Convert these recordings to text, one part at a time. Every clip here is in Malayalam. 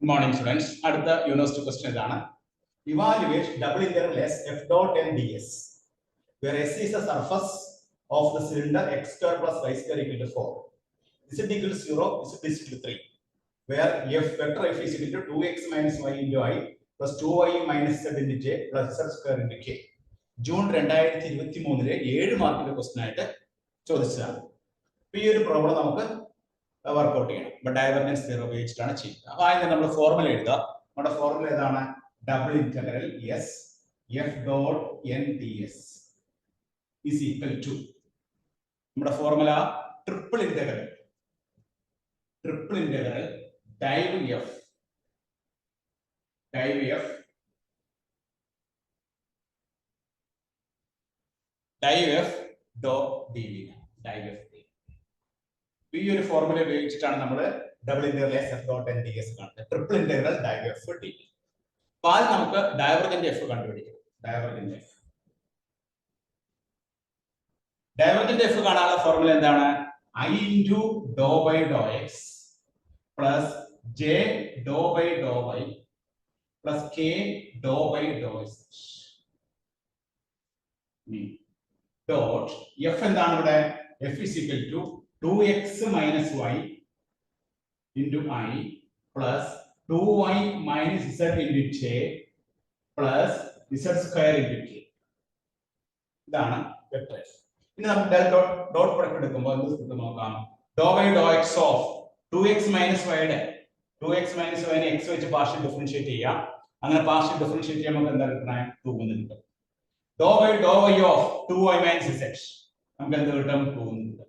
Good morning, students. അടുത്ത യൂണിവേഴ്സിറ്റി ക്വസ്റ്റ്യൻ ഇതാണ്. Evaluate double integral s f dot n ds, where s is the surface of the cylinder x square plus y square equal to 4. Z equal to 0, z is equal to 3. Where f vector f is equal to 2x minus y into I plus 2y minus z into j plus z square into k. June 2023 7 മാർക്കിന്റെ ക്വസ്റ്റ്യൻ ആയിട്ട് ചോദിച്ചതാണ്. ഈ ഒരു പ്രോബ്ലം നമുക്ക് വർക്ക്ഔട്ട് ചെയ്യണം. അപ്പൊ ഡൈവർജൻസ് തിയറം ഉപയോഗിച്ചിട്ടാണ് ചെയ്യുന്നത്. അപ്പൊ ആദ്യം നമ്മൾ ഫോർമുല എഴുതാം. നമ്മുടെ ഫോർമുല ഏതാണ്? Double integral S F dot N D S is equal to നമ്മുടെ formula triple integral div F dot D V div F. ഈ ഒരു ഫോർമുല ഉപയോഗിച്ചിട്ടാണ് നമ്മൾ double integral S F dot N D S കാണുന്നത്. Triple integral div F D. അപ്പോൾ ആദ്യം നമുക്ക് ഡൈവർജന്റ് എഫ് കണ്ടുപിടിക്കാം. ഡൈവർജന്റ് എഫ് കാണാനുള്ള ഫോർമുല എന്താണ്? I into do by Dr X plus J Dr by Dr Y plus K doh by doh S dot F എന്താണ് ഇവിടെ? F is equal to 2x minus y into I plus 2y minus z into j plus z square into k. ഇതാണ് വെക്ടർ. ഇനി നമുക്ക് ഡെൽ ഡോട്ട് പ്രൊഡക്റ്റ് എടുക്കുമ്പോൾ എന്ത് കിട്ടും നോക്കാം. Do by do x of 2x minus y യുടെ 2x minus y നെ x വെച്ച് പാർഷ്യൽ ഡിഫറൻഷിയേറ്റ് ചെയ്യാം. അങ്ങനെ പാർഷ്യൽ ഡിഫറൻഷിയേറ്റ് ചെയ്യുമ്പോൾ നമുക്ക് എന്താ കിട്ടുന്നത്? 2 എന്ന് കിട്ടും. Do by do y of 2y minus z നമുക്ക് എന്ത് കിട്ടും? 2 എന്ന് കിട്ടും.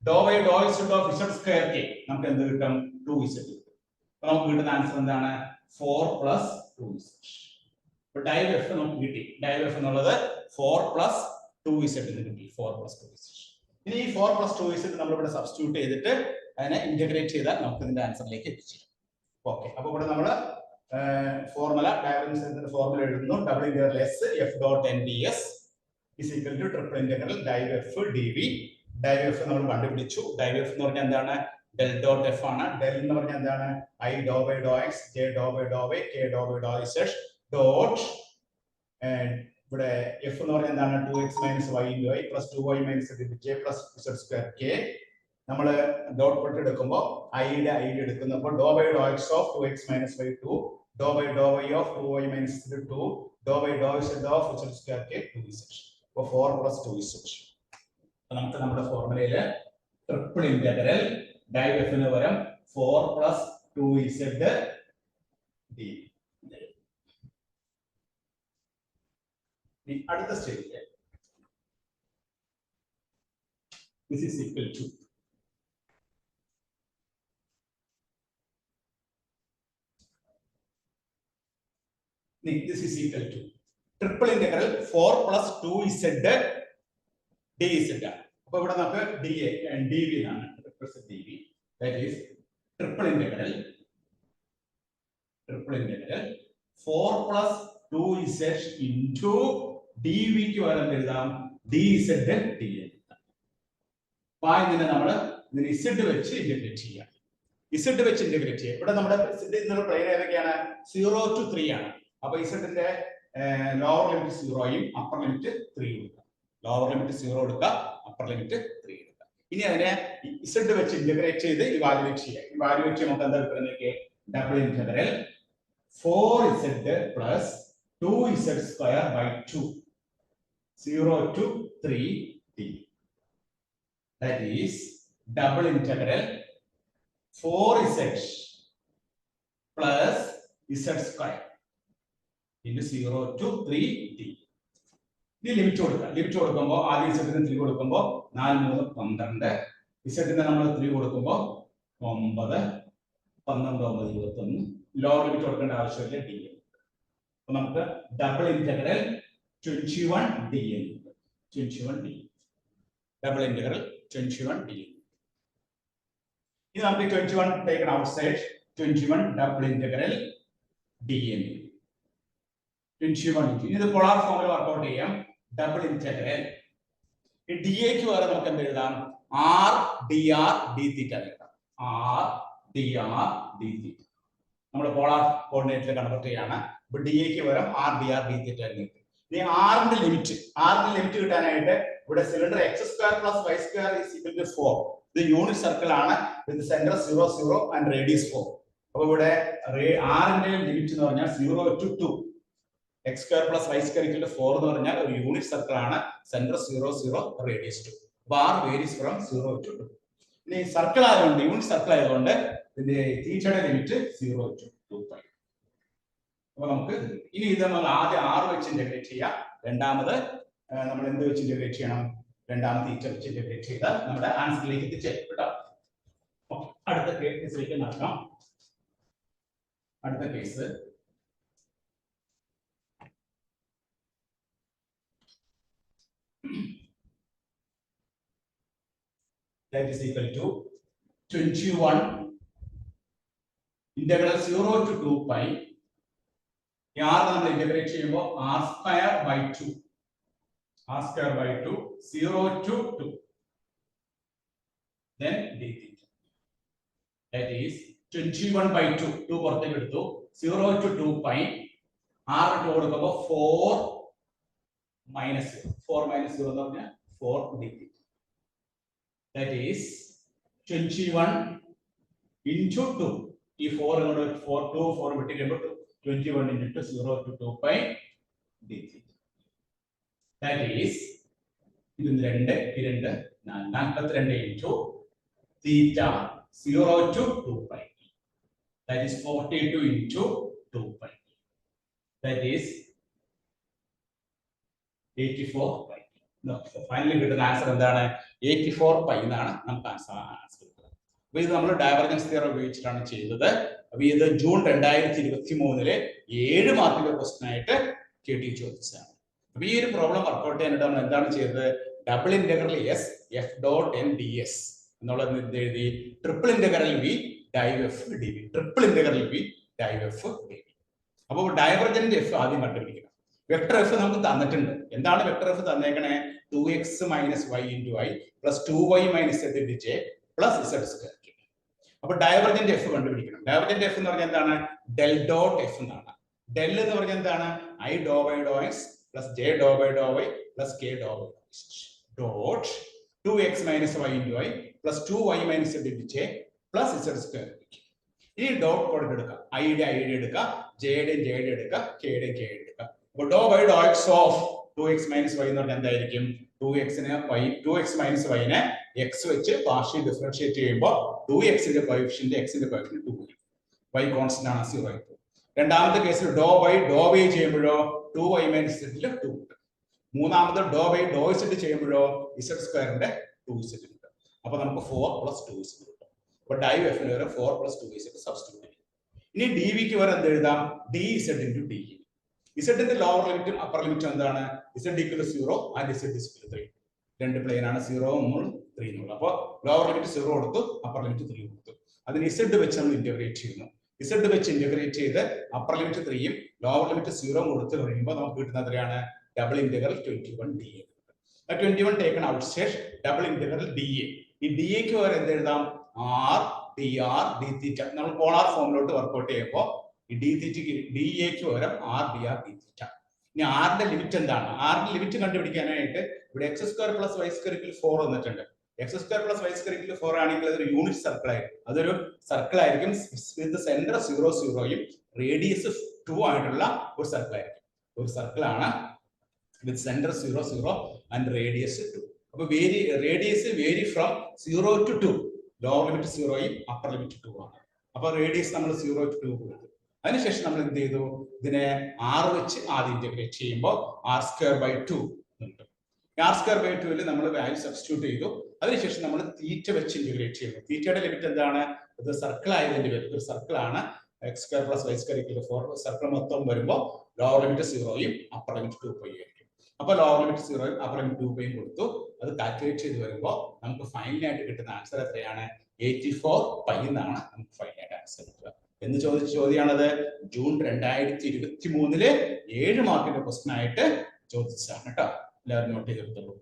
Do by do z of z square k നമുക്ക് എന്ത് കിട്ടും? 2z കിട്ടും. അപ്പോൾ നമുക്ക് കിട്ടുന്ന ആൻസർ എന്താണ്? 4 പ്ലസ് 2z. അപ്പോൾ ഡൈവ് എഫ് നമുക്ക് കിട്ടി. ഡൈവ് എഫ് എന്നുള്ളത് 4 പ്ലസ് 2z എന്ന് കിട്ടി. 4 പ്ലസ് 2z. ഇനി ഈ 4 പ്ലസ് 2z നമ്മൾ ഇവിടെ സബ്സ്റ്റിറ്റ്യൂട്ട് ചെയ്തിട്ട് അതിനെ ഇന്റഗ്രേറ്റ് ചെയ്താൽ നമുക്ക് ഇതിന്റെ ആൻസറിലേക്ക് എത്തിച്ചേരും. ഓക്കെ, അപ്പോൾ ഇവിടെ നമ്മൾ ഫോർമുല ഡൈവർജൻസിന്റെ ഫോർമുല എഴുതുന്നു. Double integral S F dot N D S is equal to triple integral div F D V. Div F നമ്മൾ കണ്ടുപിടിച്ചു. ഡൈവ് എഫ് എന്ന് പറഞ്ഞാൽ എന്താണ്? ഡെൽ ഡോട്ട് എഫ് ആണ്. ഡെൽ എന്ന് പറഞ്ഞാൽ എന്താണ്? I doh by Dr X J Dr by Dr Y K doh by doh Z dot ഇവിടെ എഫ് എന്ന് പറഞ്ഞാൽ എന്താണ്? 2x minus Y into I plus 2y minus z into J plus z square K. നമ്മൾ ഡോട്ട് പ്രൊഡക്റ്റ് എടുക്കുമ്പോൾ ഐയുടെ എടുക്കുന്നപ്പോൾ do by Dr X of 2x minus Y 2 do by Dr Y of 2y minus z 2 do by do z of z square K 2z. അപ്പോൾ 4 പ്ലസ് 2z. നമുക്ക് നമ്മുടെ ഫോർമുലയില് ട്രിപ്പിൾ ഇന്റഗ്രൽ ഡൈവ് എഫിന് പകരം 4 പ്ലസ് 2z ഡി. അടുത്ത സ്റ്റേജില് this is equal to triple integral 4 plus 2z dz ആണ്. അപ്പോൾ ഇവിടെ നമുക്ക് dv ആണ് represent dv. That is triple integral 4 plus 2z into dv ക്ക് പകരം എഴുതാം dz dn. അപ്പോൾ ഇതിനെ നമ്മൾ ഇതിനെ z വെച്ച് ഇന്റഗ്രേറ്റ് ചെയ്യാം. ഇവിടെ നമ്മുടെ z എന്നുള്ള പ്ലെയിൻ ഏതൊക്കെയാണ്? 0 to 3 ആണ്. അപ്പോൾ z ന്റെ ലോവർ ലിമിറ്റ് 0 യും അപ്പർ ലിമിറ്റ് 3 കൊടുക്കുക. ലോവർ ലിമിറ്റ് 0 എടുക്കുക, അപ്പർ ലിമിറ്റ് 3 എടുക്കുക. ഇനി അതിനെ z വെച്ച് ഇന്റഗ്രേറ്റ് ചെയ്ത് ഇവാലുവേറ്റ് ചെയ്യാം. നമുക്ക് എന്താ കിട്ടുന്നത്? Double integral 4z plus 2z square by 2 0 to 3d. That is double integral 4z plus z square into 0 to 3d. ഈ ലിമിറ്റ് കൊടുക്കുമ്പോൾ ആദ്യം z-ന് 3 കൊടുക്കുമ്പോൾ 4 3 12, z-ന് നമ്മൾ 3 കൊടുക്കുമ്പോൾ 9 12 9 21. ലോവർ ലിമിറ്റ് കൊടുക്കേണ്ട ആവശ്യമില്ല, d. അപ്പോൾ നമുക്ക് double integral 21dn. Double integral 21dn. ഇനി നമുക്ക് 21 taken outside 21 double integral dn. 21 ഇത് പോളാർ ഫോമിൽ വർക്ക്ഔട്ട് ചെയ്യാം. ഡബിൾ ഇന്റഗ്രൽ ഈ ഡി എക്ക് പകരം നമുക്ക് എന്ത് എഴുതാം? R D R D theta എഴുതാം. R D R D theta. നമ്മൾ പോളാർ കോർഡിനേറ്റിൽ കൺവെർട്ട് ചെയ്യാണ്. ഇപ്പൊ ഡി എക്ക് പകരം R D R D theta എന്ന് കിട്ടും. ഇനി ആറിന്റെ ലിമിറ്റ് കിട്ടാനായിട്ട് ഇവിടെ cylinder X square plus Y square is equal to 4. ഇത് യൂണിറ്റ് സർക്കിൾ ആണ്. With centre 0 0 and radius 4. അപ്പൊ ഇവിടെ ആറിന്റെ ലിമിറ്റ് എന്ന് പറഞ്ഞാൽ 0 to 2. X square plus Y square equal to 4 എന്ന് പറഞ്ഞാൽ ഒരു യൂണിറ്റ് സർക്കിൾ ആണ്. Centre 0 0 radius 2. അപ്പൊ ആർ വേരീസ് ഫ്രം 0 to 2. ഇനി സർക്കിൾ ആയതുകൊണ്ട് യൂണിറ്റ് സർക്കിൾ ആയതുകൊണ്ട് ഇതിന്റെ തീറ്റയുടെ ലിമിറ്റ് 0 to 2π. അപ്പൊ നമുക്ക് ഇനി ഇത് നമ്മൾ ആദ്യം ആർ വെച്ച് ഇന്റഗ്രേറ്റ് ചെയ്യാം. രണ്ടാമത് നമ്മൾ എന്ത് വെച്ച് ഇന്റഗ്രേറ്റ് ചെയ്യണം? രണ്ടാമത് തീറ്റ വെച്ച് ഇന്റഗ്രേറ്റ് ചെയ്താൽ നമ്മുടെ ആൻസറിലേക്ക് എത്തിച്ചേരും കേട്ടോ. അടുത്ത കേസിലേക്ക് നടക്കാം. അടുത്ത case that is equal to 21 integral 0 to 2π. R നമ്മൾ ഇന്റഗ്രേറ്റ് ചെയ്യുമ്പോൾ r square by 2 0 to 2 then d theta, that is 21 by 2 പുറത്തേക്ക് എടുത്തു. 0 to 2π r ഇട്ട് കൊടുക്കുമ്പോൾ 4 minus 0 എന്ന് പറഞ്ഞാൽ 4 d theta, that is 21 into 2. ഈ 4 ഇങ്ങോട്ട് 4 വിട്ട് കഴിയുമ്പോൾ 21 into 0 to 2π d theta, that is ഇത് 2 42 into theta 0 to 2π, that is 42 into 2π, that is 84π. Finally കിട്ടുന്ന ആൻസർ എന്താണ്? 84π എന്നാണ് നമുക്ക് ആൻസർ. അപ്പൊ ഇത് നമ്മൾ ഡൈവർജൻസ് തിയറം ഉപയോഗിച്ചിട്ടാണ് ചെയ്തത്. അപ്പൊ ഇത് ജൂൺ 2023 7 മാർക്കിന്റെ ക്വസ്റ്റ്യൻ ആയിട്ട് KT ചോദിച്ചതാണ്. അപ്പൊ ഈ ഒരു പ്രോബ്ലം വർക്ക്ഔട്ട് ചെയ്യാനായിട്ട് നമ്മൾ എന്താണ് ചെയ്തത്? Double integral S F dot N D S എന്നുള്ളത് എഴുതി. Triple integral V div F D V, triple integral V div F D V. അപ്പോൾ ഡൈവർജന്റ് എഫ് ആദ്യം കണ്ടുപിടിക്കണം. വെക്ടർ എഫ് നമുക്ക് തന്നിട്ടുണ്ട്. എന്താണ് വെക്ടർ എഫ് തന്നേക്കണേ? 2x minus y into i plus 2y minus z into j plus z square. അപ്പൊ ഡൈവർജന്റ് എഫ് കണ്ടുപിടിക്കണം. ഡൈവർജന്റ് എഫ് എന്ന് പറഞ്ഞാൽ എന്താണ്? ഡെൽ ഡോട്ട് എഫ് എന്നാണ്. ഡെൽ എന്ന് പറഞ്ഞാൽ എന്താണ്? i dou by dou x plus j dou by dou y plus k dou by dou x dot 2x minus y into i plus 2y minus z into j plus z square. ഈ ഡോട്ട് പ്രോഡക്റ്റ് എടുക്കാം. ഐയുടെ എടുക്കാം, ജെയുടെയും എടുക്കാം, കെയുടെയും എടുക്കാം. അപ്പൊ do by Dr X of 2x minus y എന്ന് പറഞ്ഞാൽ എന്തായിരിക്കും? 2x minus y നെ x വെച്ച് പാർഷ്യൽ ഡിഫറൻഷിയേറ്റ് ചെയ്യുമ്പോൾ 2x ന്റെ കോഎഫിഷ്യന്റ് x ന്റെ കോഎഫിഷ്യന്റ് 2 വരും. y കോൺസ്റ്റന്റ് ആണ് 0 ആയിട്ട്. രണ്ടാമത്തെ കേസിൽ ഡോ ബൈ ഡോ y ചെയ്യുമ്പോഴോ 2y minus z ൽ 2 കിട്ടും. മൂന്നാമത്തെ ഡോ ബൈ ഡോ z ചെയ്യുമ്പോഴോ z സ്ക്വയറിന്റെ 2z കിട്ടും. അപ്പൊ നമുക്ക് 4 plus 2z കിട്ടും. അപ്പൊ ഡൈവ് എഫ് ന് വരെ 4 plus 2z സബ്സ്റ്റിറ്റ്യൂട്ട് ചെയ്യും. ഇനി dv ക്ക് വരെ എന്ത് എഴുതാം? dz into d. z ന്റെ ലോവർ ലിമിറ്റും അപ്പർ ലിമിറ്റും എന്താണ്? z equal to 0 and z is equal to 3. രണ്ട് പ്ലെയിൻ ആണ്, 0 3 3. അപ്പോൾ ലോവർ ലിമിറ്റ് 0 കൊടുത്തു, അപ്പർ ലിമിറ്റ് 3 കൊടുത്തു. അതിന് z വെച്ച് നമ്മൾ ഇന്റഗ്രേറ്റ് ചെയ്യുന്നു. z വെച്ച് ഇന്റഗ്രേറ്റ് ചെയ്ത് അപ്പർ ലിമിറ്റ് 3യും ലോവർ ലിമിറ്റ് 0 കൊടുത്തു കഴിയുമ്പോൾ നമുക്ക് കിട്ടുന്ന എത്രയാണ്? Double integral 21 dA. 21 taken outside, double integral dA. ഈ dA ക്ക് വരെ എന്ത് എഴുതാം? r dr d theta. നമ്മൾ പോളാർ ഫോമിലോട്ട് വർക്ക്ഔട്ട് ചെയ്യുമ്പോൾ ഈ d theta dA ക്ക് പകരം r dr d theta. ഇനി r ന്റെ ലിമിറ്റ് എന്താണ്? r ന്റെ ലിമിറ്റ് കണ്ടുപിടിക്കാനായിട്ട് ഇവിടെ x square plus y square equal 4 വന്നിട്ടുണ്ട്. x square plus y square equal 4 ആണെങ്കിൽ അതൊരു യൂണിറ്റ് സർക്കിൾ ആയിരിക്കും. അതൊരു സർക്കിൾ ആയിരിക്കും വിത്ത് സെന്റർ 0 0യും റേഡിയസ് 2 ആയിട്ടുള്ള ഒരു സർക്കിൾ ആയിരിക്കും. ഒരു സർക്കിൾ ആണ് വിത്ത് സെന്റർ 0 0 ആൻഡ് റേഡിയസ് 2. അപ്പൊ radius vary from 0 to 2. Lower limit 0യും അപ്പർ ലിമിറ്റ് 2 ആണ്. അപ്പൊ റേഡിയസ് നമ്മൾ 0 to 2 കൊടുത്തു. അതിനുശേഷം നമ്മൾ എന്ത് ചെയ്തു? ഇതിനെ r വെച്ച് ആദ്യം ഇന്റഗ്രേറ്റ് ചെയ്യുമ്പോൾ r സ്ക്വയർ ബൈ 2 ഉണ്ട്. r സ്ക്വയർ ബൈ 2 ൽ നമ്മൾ വാല്യൂ സബ്സ്റ്റിറ്റ്യൂട്ട് ചെയ്തു. അതിനുശേഷം നമ്മൾ തീറ്റ വെച്ച് ഇന്റഗ്രേറ്റ് ചെയ്യുന്നു. തീറ്റയുടെ ലിമിറ്റ് എന്താണ്? ഇത് സർക്കിൾ ആയതിന്റെ പേര് ഒരു സർക്കിൾ ആണ്. x square plus y square equal 4. Circle മൊത്തം വരുമ്പോൾ ലോവർ ലിമിറ്റ് 0യും അപ്പർ ലിമിറ്റ് 2π ആയിരിക്കും. അപ്പൊ ലോവർ ലിമിറ്റ് 0യും അപ്പർ ലിമിറ്റ് 2πയും കൊടുത്തു. അത് കാൽക്കുലേറ്റ് ചെയ്ത് വരുമ്പോൾ നമുക്ക് ഫൈനലായിട്ട് കിട്ടുന്ന ആൻസർ എത്രയാണ്? 84π എന്നാണ് നമുക്ക് ഫൈനലായിട്ട് ആൻസർ കിട്ടുക. എന്ന് ചോദിച്ച ചോദ്യമാണത്. ജൂൺ 2023 7 മാർക്കിന്റെ ക്വസ്റ്റ്യൻ ആയിട്ട് ചോദിച്ചതാണ് കേട്ടോ. എല്ലാവരും നോട്ട് ചെയ്തെടുത്തോളൂ.